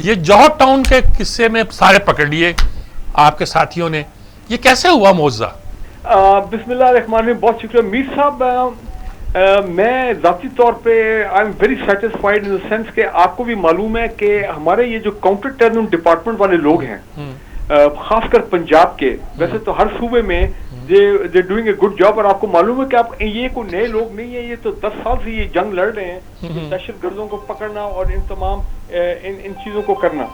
یہ جوہر ٹاؤن کے قصے میں سارے پکڑ لیے آپ کے ساتھیوں نے, یہ کیسے ہوا معجزہ؟ بسم اللہ الرحمن الرحیم. بہت شکریہ میر صاحب. میں ذاتی طور پہ I am very satisfied in the sense کہ آپ کو بھی معلوم ہے کہ ہمارے یہ جو کاؤنٹر ٹیررزم ڈپارٹمنٹ والے لوگ ہیں, خاص کر پنجاب کے, ویسے تو ہر صوبے میں they doing a good job, اور آپ کو معلوم ہے کہ آپ یہ کوئی نئے لوگ نہیں ہیں, یہ تو 10 سال سے یہ جنگ لڑ رہے ہیں دہشت گردوں کو پکڑنا اور ان تمام ان چیزوں کو کرنا.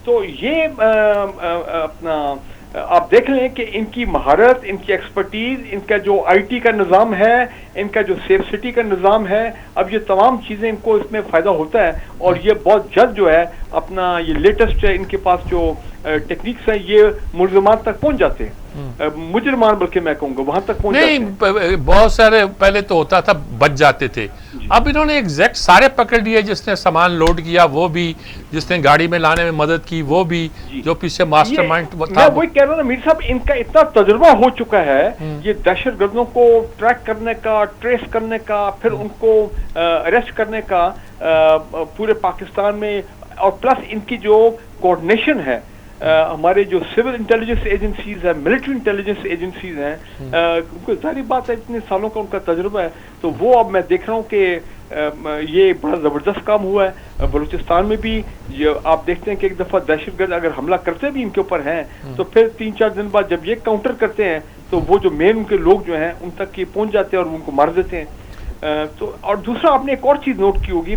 تو یہ اپنا آپ دیکھ لیں کہ ان کی مہارت, ان کی ایکسپرٹیز, ان کا جو آئی ٹی کا نظام ہے, ان کا جو سیف سٹی کا نظام ہے, اب یہ تمام چیزیں ان کو اس میں فائدہ ہوتا ہے, اور یہ بہت جلد جو ہے اپنا یہ لیٹسٹ ان کے پاس جو ٹیکنیکس ہیں یہ ملزمان تک پہنچ جاتے ہیں, مجرمان بلکہ میں کہوں گا وہاں تک پہنچ جاتے ہیں. نہیں, بہت سارے پہلے تو ہوتا تھا بچ جاتے تھے, اب انہوں نے ایگزیکٹ سارے پکڑ لیے, جس نے سامان لوڈ کیا وہ بھی, جس نے گاڑی میں لانے میں مدد کی وہ بھی, جو پیچھے ماسٹر مائنڈ تھا. میں وہی کہہ رہا ہوں نا میر صاحب, ان کا اتنا تجربہ ہو چکا ہے یہ دہشت گردوں کو ٹریک کرنے کا, ٹریس کرنے کا, پھر ان کو اریسٹ کرنے کا پورے پاکستان میں, اور پلس ان کی جو کوآرڈینیشن ہے ہمارے جو سول انٹیلیجنس ایجنسیز ہیں, ملٹری انٹیلیجنس ایجنسیز ہیں, ان کو ظاہری بات ہے اتنے سالوں کا ان کا تجربہ ہے, تو وہ اب میں دیکھ رہا ہوں کہ یہ بڑا زبردست کام ہوا ہے. بلوچستان میں بھی آپ دیکھتے ہیں کہ ایک دفعہ دہشت گرد اگر حملہ کرتے بھی ان کے اوپر ہیں تو پھر 3-4 دن بعد جب یہ کاؤنٹر کرتے ہیں تو وہ جو مین ان کے لوگ جو ہیں ان تک یہ پہنچ جاتے ہیں اور ان کو مار دیتے ہیں. تو اور دوسرا آپ نے ایک اور چیز نوٹ کی ہوگی,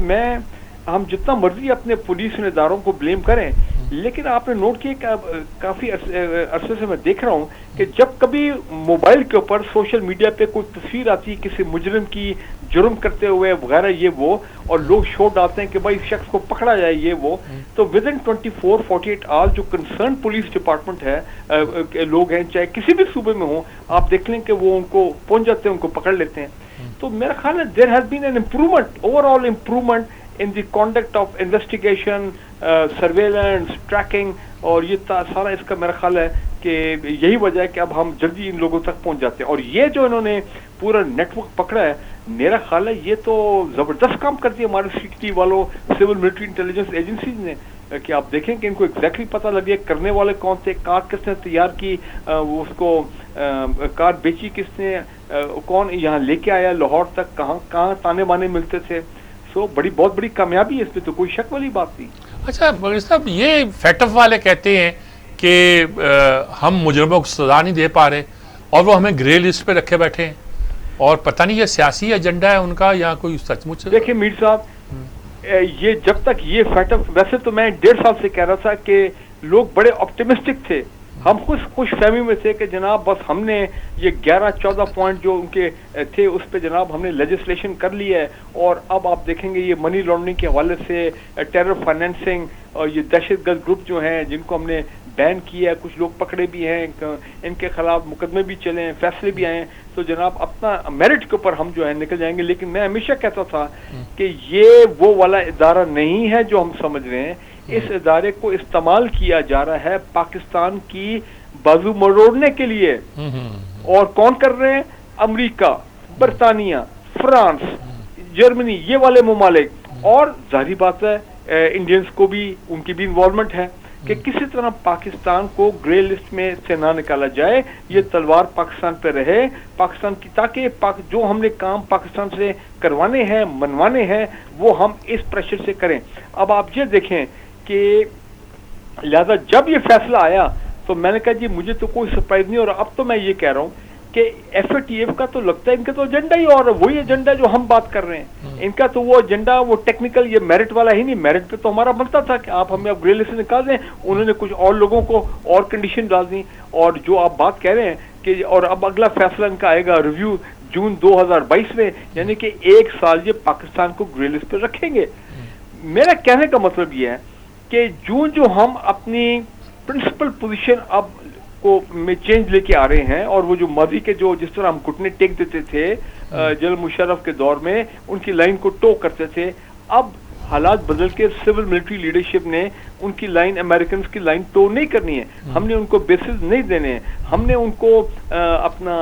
ہم جتنا مرضی اپنے پولیس اداروں کو بلیم کریں, لیکن آپ نے نوٹ کیا کافی عرصے سے میں دیکھ رہا ہوں کہ جب کبھی موبائل کے اوپر سوشل میڈیا پہ کوئی تصویر آتی ہے کسی مجرم کی جرم کرتے ہوئے وغیرہ یہ وہ, اور لوگ شو ڈالتے ہیں کہ بھائی اس شخص کو پکڑا جائے یہ وہ, تو ود ان 24-48 آورز جو کنسرن پولیس ڈپارٹمنٹ ہے لوگ ہیں چاہے کسی بھی صوبے میں ہوں, آپ دیکھ لیں کہ وہ ان کو پہنچ جاتے ہیں, ان کو پکڑ لیتے ہیں. تو میرا خیال ہے there has been an improvement, over all improvement in the conduct of investigation, surveillance, tracking, اور یہ سارا اس کا میرا خیال ہے کہ یہی وجہ ہے کہ اب ہم جلدی ان لوگوں تک پہنچ جاتے ہیں. اور یہ جو انہوں نے پورا نیٹ ورک پکڑا ہے, میرا خیال ہے یہ تو زبردست کام کرتی ہے ہمارے سیکورٹی والوں, سول ملٹری انٹیلیجنس ایجنسیز نے, کہ آپ دیکھیں کہ ان کو ایگزیکٹلی پتہ لگ گیا کرنے والے کون تھے, کار کس نے تیار کی, اس کو کار بیچی کس نے, کون یہاں لے کے آیا لاہور تک, کہاں تانے بانے ملتے تھے. بہت بڑی کامیابی ہے, اس پہ تو کوئی شک والی بات نہیں. اچھا مگر صاحب, یہ فیٹف والے کہتے ہیں کہ ہم مجرموں کو سزا نہیں دے پا رہے اور وہ ہمیں گرے لسٹ پہ رکھے بیٹھے ہیں, اور پتہ نہیں یہ سیاسی ایجنڈا ہے ان کا یا کوئی سچ مچ. دیکھیں میر صاحب, یہ جب تک یہ فیٹف, ویسے تو میں 1.5 سال سے کہہ رہا تھا کہ لوگ بڑے آپٹیمسٹک تھے, ہم خوش فہمی میں تھے کہ جناب بس ہم نے یہ 11-14 پوائنٹ جو ان کے تھے اس پہ جناب ہم نے لیجسلیشن کر لی ہے, اور اب آپ دیکھیں گے یہ منی لانڈرنگ کے حوالے سے, ٹیرر فائنینسنگ, اور یہ دہشت گرد گروپ جو ہیں جن کو ہم نے بین کیا ہے, کچھ لوگ پکڑے بھی ہیں, ان کے خلاف مقدمے بھی چلے ہیں, فیصلے بھی آئے ہیں, تو جناب اپنا میرٹ کے اوپر ہم جو ہے نکل جائیں گے. لیکن میں ہمیشہ کہتا تھا کہ یہ وہ والا ادارہ نہیں ہے جو ہم سمجھ رہے ہیں. اس ادارے کو استعمال کیا جا رہا ہے پاکستان کی بازو مروڑنے کے لیے, اور کون کر رہے ہیں؟ امریکہ, برطانیہ, فرانس, جرمنی, یہ والے ممالک, اور ظاہری بات ہے انڈینز کو بھی ان کی بھی انوالومنٹ ہے کہ کسی طرح پاکستان کو گرے لسٹ میں سے نہ نکالا جائے, یہ تلوار پاکستان پہ رہے, پاکستان کی, تاکہ جو ہم نے کام پاکستان سے کروانے ہیں, منوانے ہیں, وہ ہم اس پریشر سے کریں. اب آپ یہ دیکھیں کہ لہذا جب یہ فیصلہ آیا تو میں نے کہا جی مجھے تو کوئی سرپرائز نہیں, اور اب تو میں یہ کہہ رہا ہوں کہ ایف اے ٹی ایف کا تو لگتا ہے ان کا تو ایجنڈا ہی اور وہی ایجنڈا جو ہم بات کر رہے ہیں. ان کا تو وہ ایجنڈا وہ ٹیکنیکل, یہ میرٹ والا ہی نہیں. میرٹ پہ تو ہمارا بنتا تھا کہ آپ ہمیں اب گرے لسٹ سے نکال دیں, انہوں نے کچھ اور لوگوں کو اور کنڈیشن ڈال دی, اور جو آپ بات کہہ رہے ہیں کہ اور اب اگلا فیصلہ ان کا آئے گا ریویو جون 2022 میں, یعنی کہ 1 سال یہ پاکستان کو گرے لسٹ پہ رکھیں گے. میرا کہنے کا مطلب یہ ہے کہ جو ہم اپنی پرنسپل پوزیشن اب کو میں چینج لے کے آ رہے ہیں, اور وہ جو ماضی کے جو جس طرح ہم گھٹنے ٹیک دیتے تھے جنرل مشرف کے دور میں, ان کی لائن کو ٹو کرتے تھے, اب حالات بدل کے سول ملٹری لیڈرشپ نے ان کی لائن امریکنز کی لائن تو نہیں کرنی ہے, ہم نے ان کو بیسز نہیں دینے ہیں, ہم نے ان کو اپنا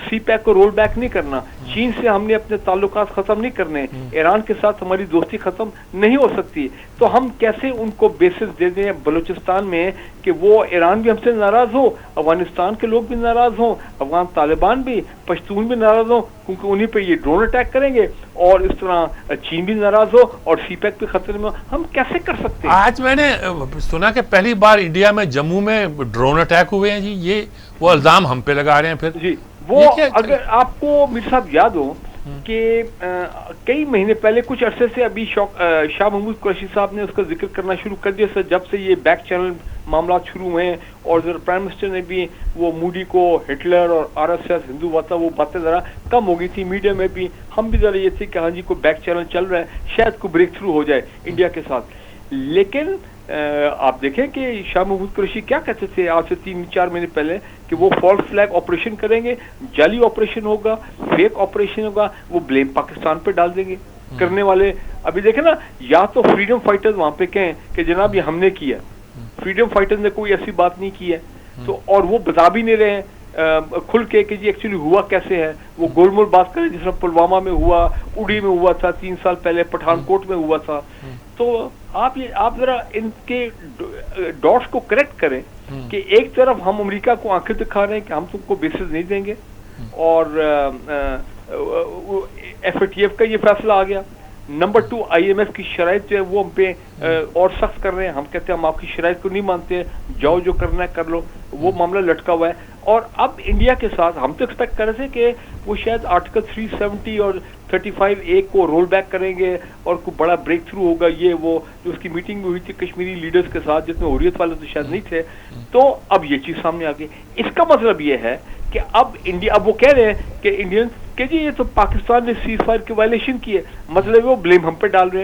سی پیک کو رول بیک نہیں کرنا, چین سے ہم نے اپنے تعلقات ختم نہیں کرنے, ایران کے ساتھ ہماری دوستی ختم نہیں ہو سکتی, تو ہم کیسے ان کو بیسز دے دیں بلوچستان میں کہ وہ ایران بھی ہم سے ناراض ہو, افغانستان کے لوگ بھی ناراض ہوں, افغان طالبان بھی, پشتون بھی ناراض ہوں, کیونکہ انہیں پہ یہ ڈرون اٹیک کریں گے, اور اس طرح چین بھی ناراض ہو اور سی پیک بھی خطرے میں ہو, ہم کیسے کر سکتے ہیں؟ آج میں نے سنا کہ پہلی بار انڈیا میں جموں میں ڈرون اٹیک ہوئے ہیں جی, یہ وہ الزام ہم پہ لگا رہے ہیں پھر جی. وہ اگر آپ کو میرے ساتھ یاد ہو کہ کئی مہینے پہلے کچھ عرصے سے ابھی شاہ محمود قریشی صاحب نے اس کا ذکر کرنا شروع کر دیا سر, جب سے یہ بیک چینل معاملات شروع ہوئے ہیں, اور پرائم منسٹر نے بھی وہ مودی کو ہٹلر اور آر ایس ایس ہندو واتا وہ باتیں ذرا کم ہو گئی تھی, میڈیا میں بھی ہم بھی ذرا یہ تھے کہ ہاں جی کوئی بیک چینل چل رہا ہے, شاید کوئی بریک تھرو ہو جائے انڈیا کے ساتھ. لیکن آپ دیکھیں کہ شاہ محمود قریشی کیا کہتے تھے آج سے 3-4 مہینے پہلے کہ وہ فالس فلیگ آپریشن کریں گے, جعلی آپریشن ہوگا, فیک آپریشن ہوگا, وہ بلیم پاکستان پہ ڈال دیں گے کرنے والے. ابھی دیکھیں نا, یا تو فریڈم فائٹرز وہاں پہ کہیں کہ جناب یہ ہم نے کیا, فریڈم فائٹرز نے کوئی ایسی بات نہیں کی ہے, تو اور وہ بتا بھی نہیں رہے ہیں کھل کے کہ جی ایکچولی ہوا کیسے ہے, وہ گول مول بات کریں جس میں پلوامہ میں ہوا, اڑی میں ہوا تھا 3 سال پہلے, پٹھان کوٹ میں ہوا تھا. تو آپ ذرا ان کے ڈاٹس کو کریکٹ کریں کہ ایک طرف ہم امریکہ کو آنکھیں دکھا رہے ہیں کہ ہم تم کو بیسز نہیں دیں گے, اور ایف اے ٹی ایف کا یہ فیصلہ آ گیا. نمبر 2, آئی ایم ایف کی شرائط جو ہے وہ ہم پہ اور سخت کر رہے ہیں, ہم کہتے ہیں ہم آپ کی شرائط کو نہیں مانتے, جاؤ جو کرنا ہے کر لو, وہ معاملہ لٹکا ہوا ہے. اور اب انڈیا کے ساتھ ہم تو ایکسپیکٹ کر رہے تھے کہ وہ شاید آرٹیکل 370 اور 35A کو رول بیک کریں گے اور کوئی بڑا بریک تھرو ہوگا, یہ وہ جو اس کی میٹنگ میں ہوئی تھی کشمیری لیڈرز کے ساتھ جس میں حریت والے تو شاید نہیں تھے, تو اب یہ چیز سامنے آ گئی. اس کا مطلب یہ ہے کہ اب وہ کہہ رہے ہیں کہ انڈین کہ جی یہ تو پاکستان نے سیز فائر کی وائلیشن کی ہے, مطلب وہ بلیم ہم پہ ڈال رہے ہیں.